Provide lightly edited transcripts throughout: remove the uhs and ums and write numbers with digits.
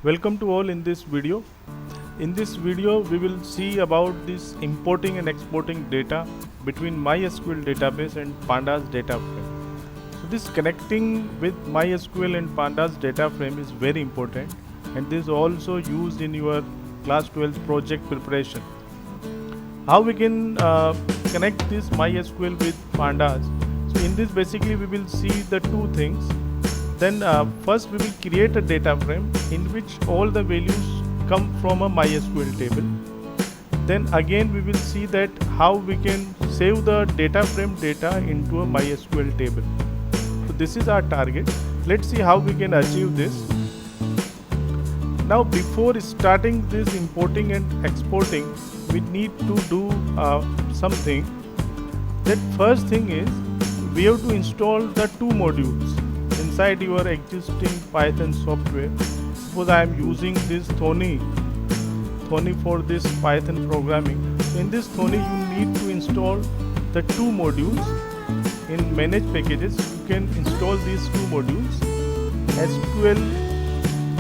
Welcome to all in this video. In this video, we will see about this importing and exporting data between MySQL database and Pandas data frame. So this connecting with MySQL and Pandas data frame is very important, and this is also used in your class 12 project preparation. How we can connect this MySQL with Pandas? So in this basically we will see the two things. Then first we will create a data frame in which all the values come from a MySQL table. Then again we will see that how we can save the data frame data into a MySQL table. So this is our target. Let's see how we can achieve this. Now before starting this importing and exporting, we need to do something. That first thing is we have to install the two modules inside your existing Python software. Suppose I am using this Thony for this Python programming. So in this Thony you need to install the two modules. In manage packages you can install these two modules, SQL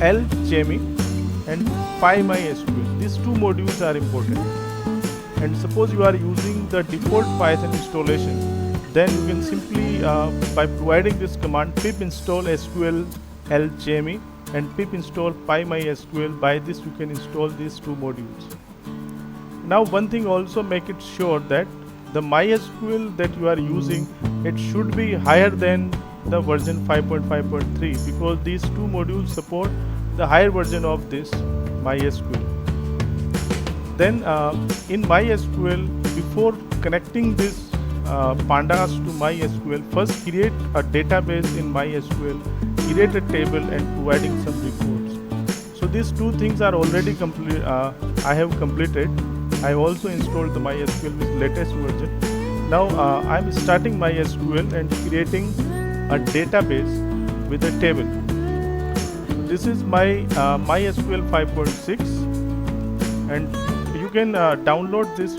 Alchemy and PyMySQL. These two modules are important. And suppose you are using the default Python installation, then you can simply by providing this command pip install SQL Alchemy and pip install PyMySQL. By this you can install these two modules. Now one thing, also make it sure that the MySQL that you are using, it should be higher than the version 5.5.3 because these two modules support the higher version of this MySQL. Then in MySQL, before connecting this Pandas to MySQL, first create a database in MySQL, create a table and providing some reports. So these two things are already complete. I have completed. I also installed the MySQL with latest version. Now I'm starting MySQL and creating a database with a table. This is my MySQL 5.6, and you can download this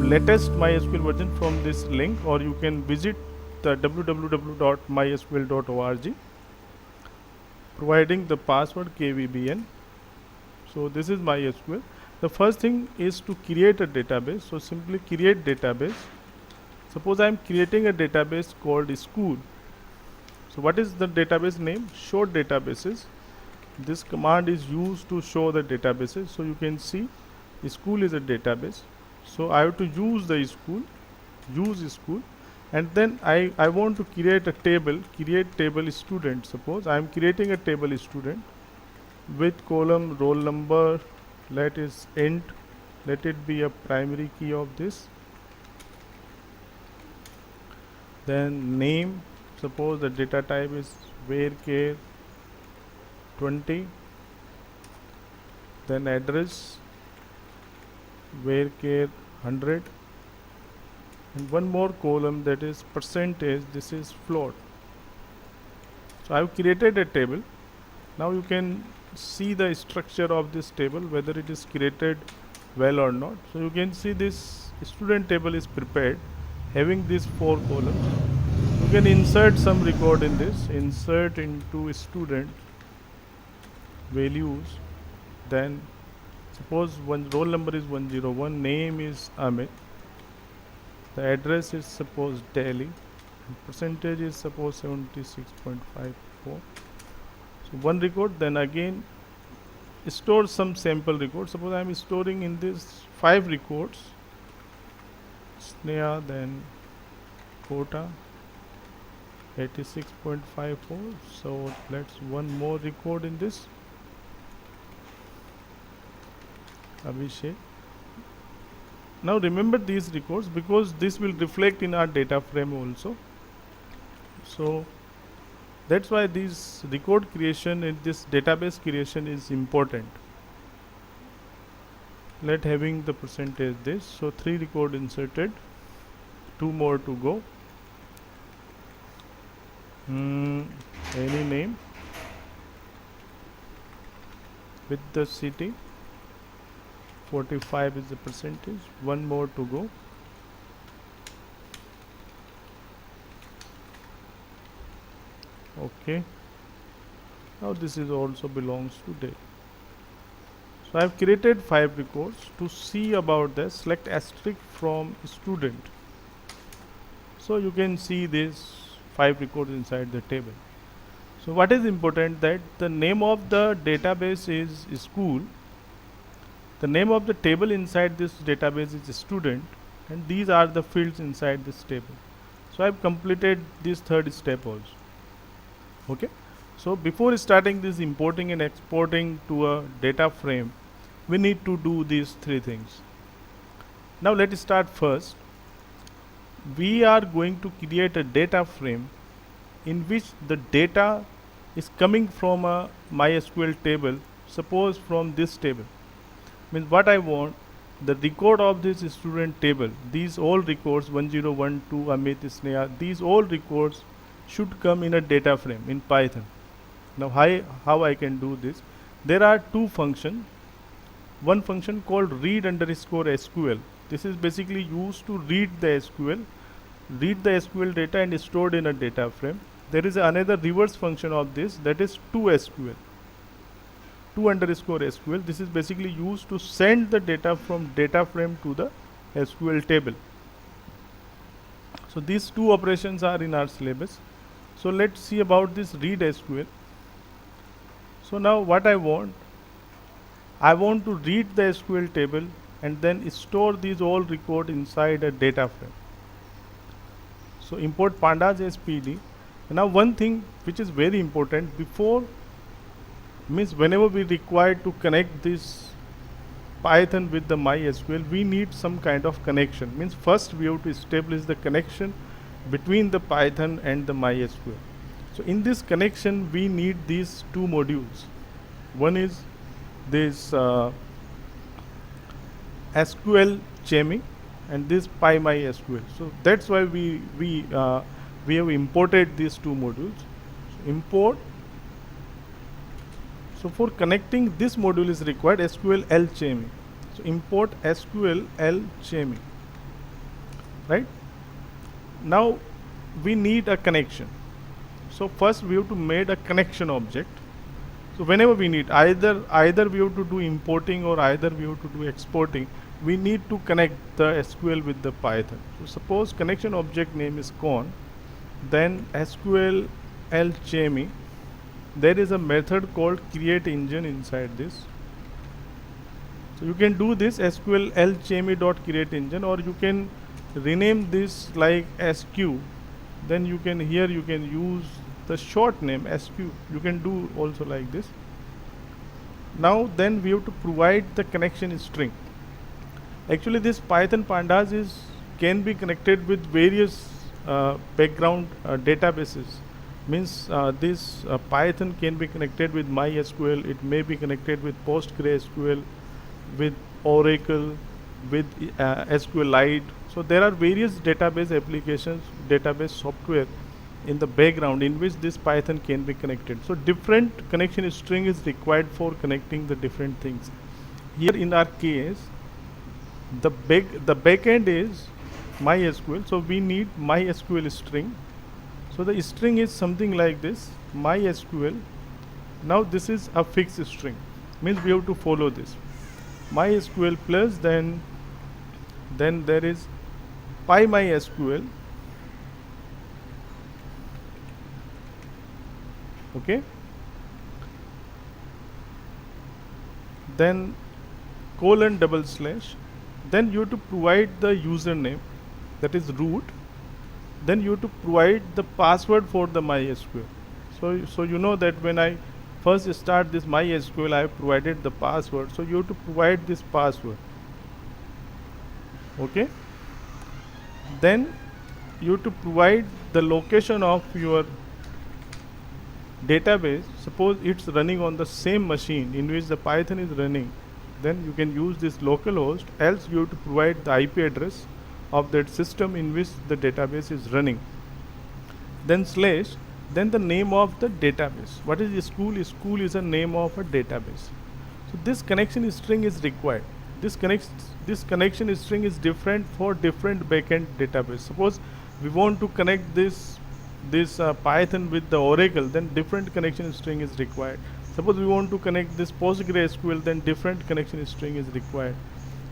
latest MySQL version from this link, or you can visit the www.mysql.org, providing the password KVBN. So this is MySQL. The first thing is to create a database. So simply create database. Suppose I am creating a database called school. So what is the database name? Show databases. This command is used to show the databases. So you can see school is a database. So I have to use the school, and then I want to create a table, create table student. Suppose I am creating a table student with column roll number, let is int, let it be a primary key of this. Then name, suppose the data type is varchar 20. Then address varchar 100, and one more column, that is percentage, this is float. So I have created a table. Now you can see the structure of this table, whether it is created well or not. So you can see this student table is prepared, having these four columns. You can insert some record in this, insert into student values. Then suppose one roll number is 101, name is Amit, the address is suppose Delhi, and percentage is suppose 76.54. So one record. Then again store some sample records. Suppose I am storing in this 5 records, Sneha, then quota 86.54. So let's one more record in this, Abhishek. Now remember these records because this will reflect in our data frame also. So that's why this record creation in this database creation is important. Let having the percentage this. So 3 record inserted, 2 more to go. Any name with the city, 45 is the percentage, 1 more to go. Okay. Now this is also belongs to Dell. So I have created 5 records. To see about this, select asterisk from student. So you can see these 5 records inside the table. So what is important, that the name of the database is school, the name of the table inside this database is student, and these are the fields inside this table. So I have completed this third step also. Okay. So before starting this importing and exporting to a data frame, we need to do these 3 things. Now let's start first. We are going to create a data frame in which the data is coming from a MySQL table, suppose from this table. Means what I want, the record of this student table, these all records 1012 Amit Sneha, these all records should come in a data frame in Python. Now how I can do this? There are 2 functions. One function called read underscore SQL. This is basically used to read the SQL data and stored in a data frame. There is another reverse function of this, that is toSQL. To underscore SQL. This is basically used to send the data from data frame to the SQL table. So these 2 operations are in our syllabus. So let's see about this read SQL. So now what I want to read the SQL table and then store these all record inside a data frame. So import pandas as PD. Now one thing which is very important, before means whenever we require to connect this Python with the MySQL, we need some kind of connection. Means first we have to establish the connection between the Python and the MySQL. So in this connection we need these 2 modules. One is this SQL Chemi and this PyMySQL. So that's why we have imported these 2 modules. So import. So for connecting this module is required SQL Chemi. So import SQL Chemi. Right? Now we need a connection. So first we have to make a connection object. So whenever we need either we have to do importing or either we have to do exporting, we need to connect the SQL with the Python. So suppose connection object name is con, then SQL Chemi. There is a method called create engine inside this. So you can do this SQL Chemi.create engine, or you can rename this like SQ. Then you can use the short name SQ. You can do also like this. Now then we have to provide the connection string. Actually this Python pandas can be connected with various background databases. Means this Python can be connected with MySQL, it may be connected with PostgreSQL, with Oracle, with SQLite. So there are various database applications, database software in the background in which this Python can be connected. So different connection string is required for connecting the different things. Here in our case, the backend is MySQL, so we need MySQL string. So the string is something like this, MySQL. Now this is a fixed string, means we have to follow this. MySQL plus then there is PyMySQL. Okay. Then :/. Then you have to provide the username, that is root. Then you have to provide the password for the MySQL. So you know that when I first start this MySQL, I have provided the password. So you have to provide this password. Okay. Then you have to provide the location of your database. Suppose it's running on the same machine in which the Python is running, then you can use this localhost. Else you have to provide the IP address of that system in which the database is running. Then / then the name of the database. What is school? School is a name of a database. So this connection string is required. This connection string is different for different backend database. Suppose we want to connect this this Python with the Oracle, then different connection string is required. Suppose we want to connect this PostgreSQL, then different connection string is required.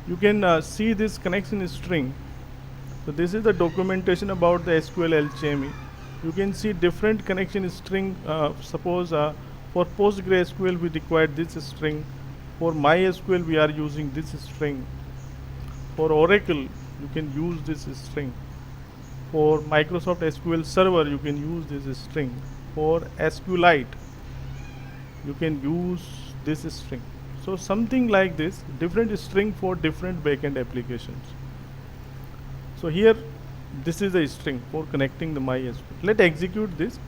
You can see this connection string. So this is the documentation about the SQL Alchemy. You can see different connection string. Suppose for PostgreSQL we require this string. For MySQL we are using this string. For Oracle you can use this string. For Microsoft SQL Server you can use this string. For SQLite you can use this string. So something like this, different string for different backend applications. So here this is a string for connecting the MySQL. Let's execute this.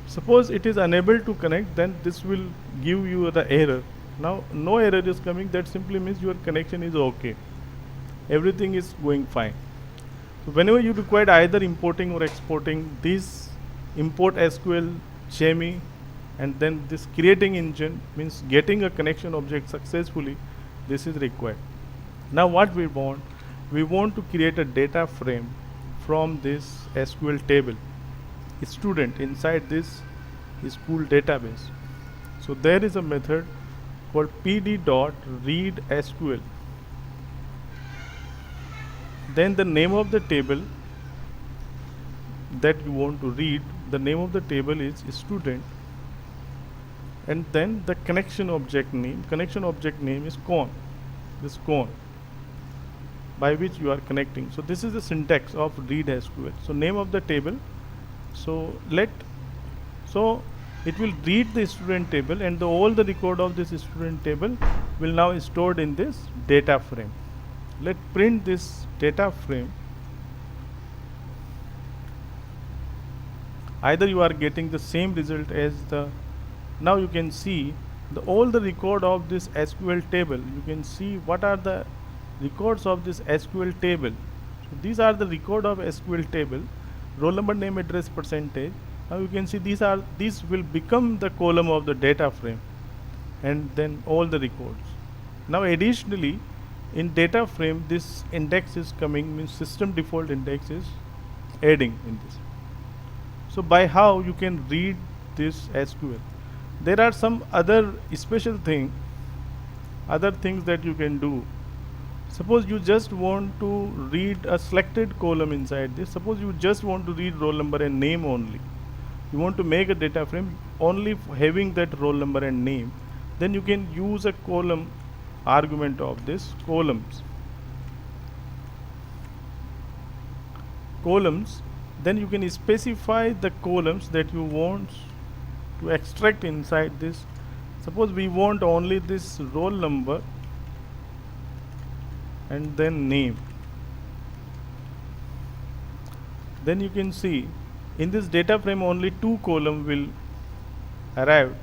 Suppose it is unable to connect, then this will give you the error. Now no error is coming, that simply means your connection is okay. Everything is going fine. So whenever you require either importing or exporting, this import SQL Chemi and then this creating engine means getting a connection object successfully, this is required. Now what we want to create a data frame from this SQL table student inside this school database. So there is a method called pd.readSQL. Then the name of the table that you want to read, the name of the table is student, and then the connection object name is con, this con by which you are connecting. So this is the syntax of read SQL. So name of the table, so it will read the student table, and all the record of this student table will now stored in this data frame. Let's print this data frame. Either you are getting the same result as the, now you can see all the record of this SQL table. You can see what are the records of this SQL table. So these are the record of SQL table, roll number, name, address, percentage. Now you can see these will become the column of the data frame, and then all the records. Now additionally, in data frame this index is coming, means system default index is adding in this. So by how you can read this SQL. There are some other special things that you can do. Suppose you just want to read a selected column inside this. Suppose you just want to read roll number and name only. You want to make a data frame only having that roll number and name. Then you can use a column argument of this columns. Then you can specify the columns that you want to extract inside this. Suppose we want only this roll number and then name. Then you can see in this data frame only 2 columns will arrive.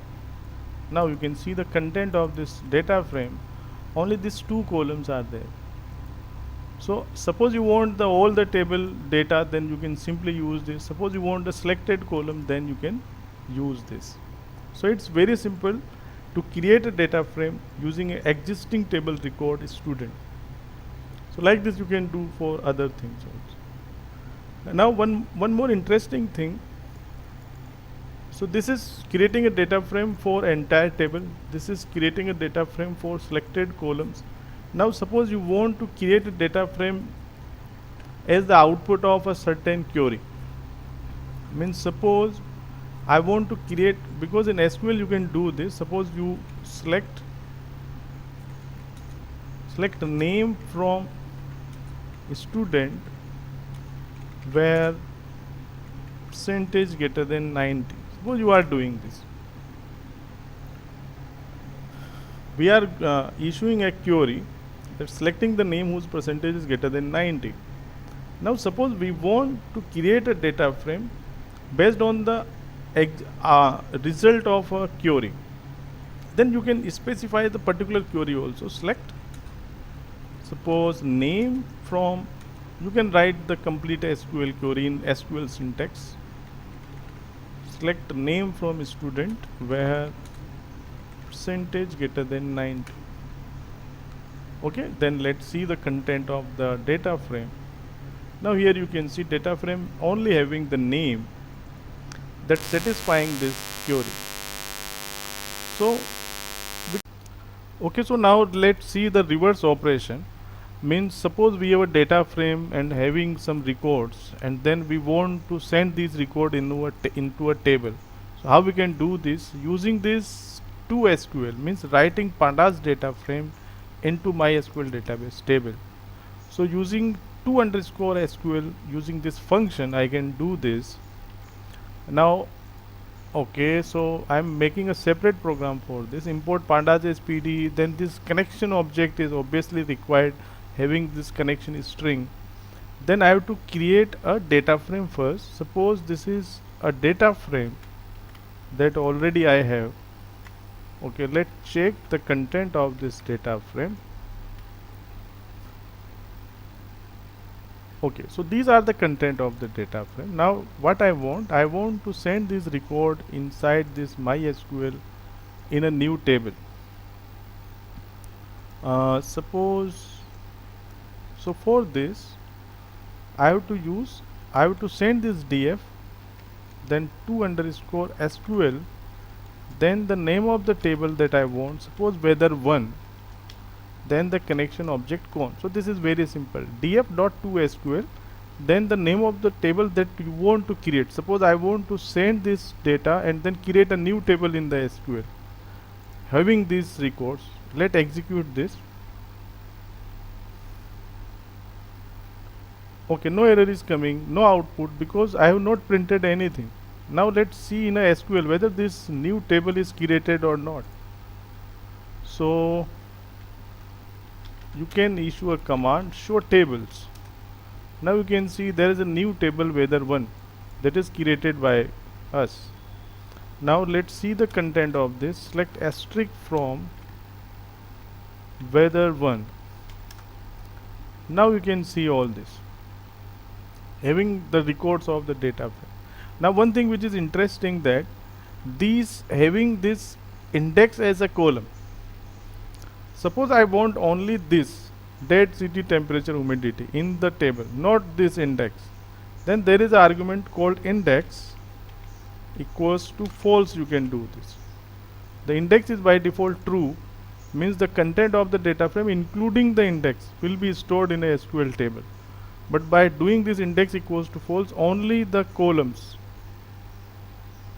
Now you can see the content of this data frame, only these 2 columns are there. So suppose you want all the table data, then you can simply use this. Suppose you want a selected column, then you can use this. So it's very simple to create a data frame using an existing table record student. So like this you can do for other things also. And now one more interesting thing. So this is creating a data frame for entire table. This is creating a data frame for selected columns. Now suppose you want to create a data frame as the output of a certain query. Means suppose I want to create, because in SQL you can do this. Suppose you select a name from student where percentage greater than 90. Suppose you are doing this. We are issuing a query that selecting the name whose percentage is greater than 90. Now suppose we want to create a data frame based on the result of a query. Then you can specify the particular query also. Select, suppose name from, you can write the complete SQL query in SQL syntax. Select name from student where percentage greater than 90. Okay, then let's see the content of the data frame. Now here you can see data frame only having the name, that satisfying this query. So okay, so now let's see the reverse operation. Means suppose we have a data frame and having some records, and then we want to send these record into a table. So how we can do this? Using this to SQL, means writing pandas data frame into MySQL database table. So using to underscore SQL, using this function, I can do this. Now okay, so I'm making a separate program for this. Import pandas SPD, then this connection object is obviously required, having this connection is string. Then I have to create a data frame first. Suppose this is a data frame that already I have. Okay, let's check the content of this data frame. Okay, so these are the content of the data frame. Now what I want to send this record inside this MySQL in a new table. Suppose, so for this I have to send this df, then to underscore SQL, then the name of the table that I want, suppose whether 1, then the connection object con. So this is very simple. df dot to SQL, then the name of the table that you want to create. Suppose I want to send this data and then create a new table in the SQL having these records. Let's execute this. Okay, no error is coming, no output, because I have not printed anything. Now let's see in a SQL whether this new table is created or not. So you can issue a command show tables. Now you can see there is a new table weather 1 that is created by us. Now let's see the content of this. Select asterisk from weather 1. Now you can see all this having the records of the data frame. Now one thing which is interesting, that these having this index as a column. Suppose I want only this date, city, temperature, humidity in the table, not this index. Then there is an argument called index equals to false. You can do this. The index is by default true, means the content of the data frame including the index will be stored in a SQL table. But by doing this index equals to false, only the columns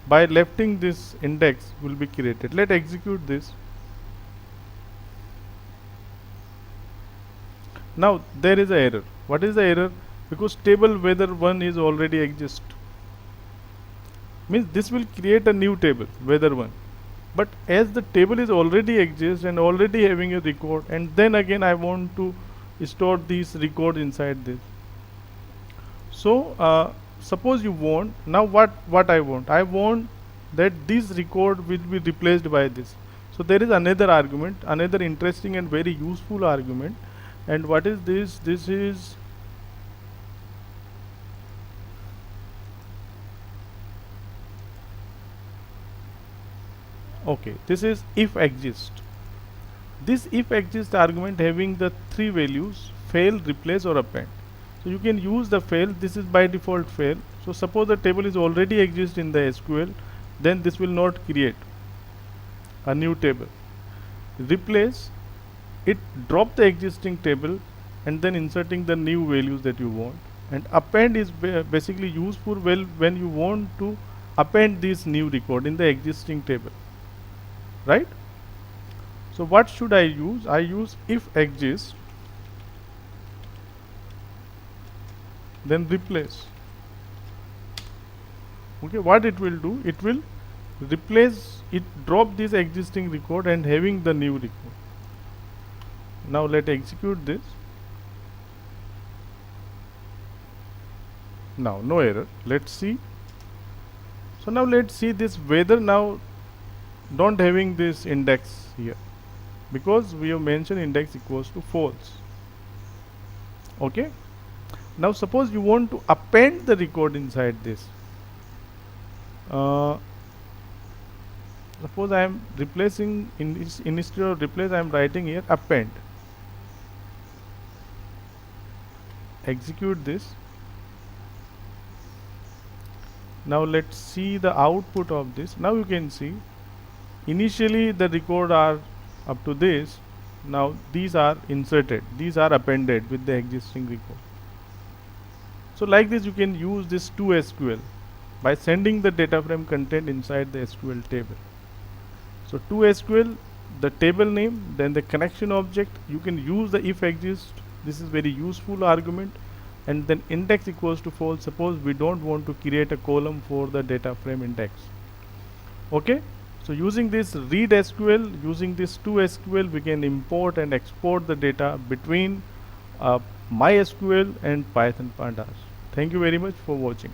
by lefting this index will be created. Let's execute this. Now there is an error. What is the error? Because table weather 1 is already exist. Means this will create a new table weather 1. But as the table is already exist and already having a record, and then again I want to store these records inside this. So suppose you want, now what I want that this record will be replaced by this. So there is another argument, another interesting and very useful argument. And what is this? This is okay, this is if exist. This if exist argument having the 3 values: fail, replace or append. So you can use the fail. This is by default fail. So suppose the table is already exist in the SQL, then this will not create a new table. Replace, it drop the existing table and then inserting the new values that you want. And append is basically useful when you want to append this new record in the existing table, right? So what should I use? I use if exist, then replace. Okay, what it will do? It will replace it, drop this existing record and having the new record. Now let's execute this. Now no error. Let's see. So now let's see this weather. Now don't having this index here, because we have mentioned index equals to false. Okay. Now suppose you want to append the record inside this. Suppose I am replacing instead of replace, I am writing here append. Execute this. Now let's see the output of this. Now you can see initially the record are up to this. Now these are inserted, these are appended with the existing record. So like this you can use this to SQL by sending the data frame content inside the SQL table. So to SQL, the table name, then the connection object, you can use the if exist. This is very useful argument, and then index equals to false. Suppose we don't want to create a column for the data frame index. Okay, so using this read SQL, using this to SQL, we can import and export the data between MySQL and Python pandas. Thank you very much for watching.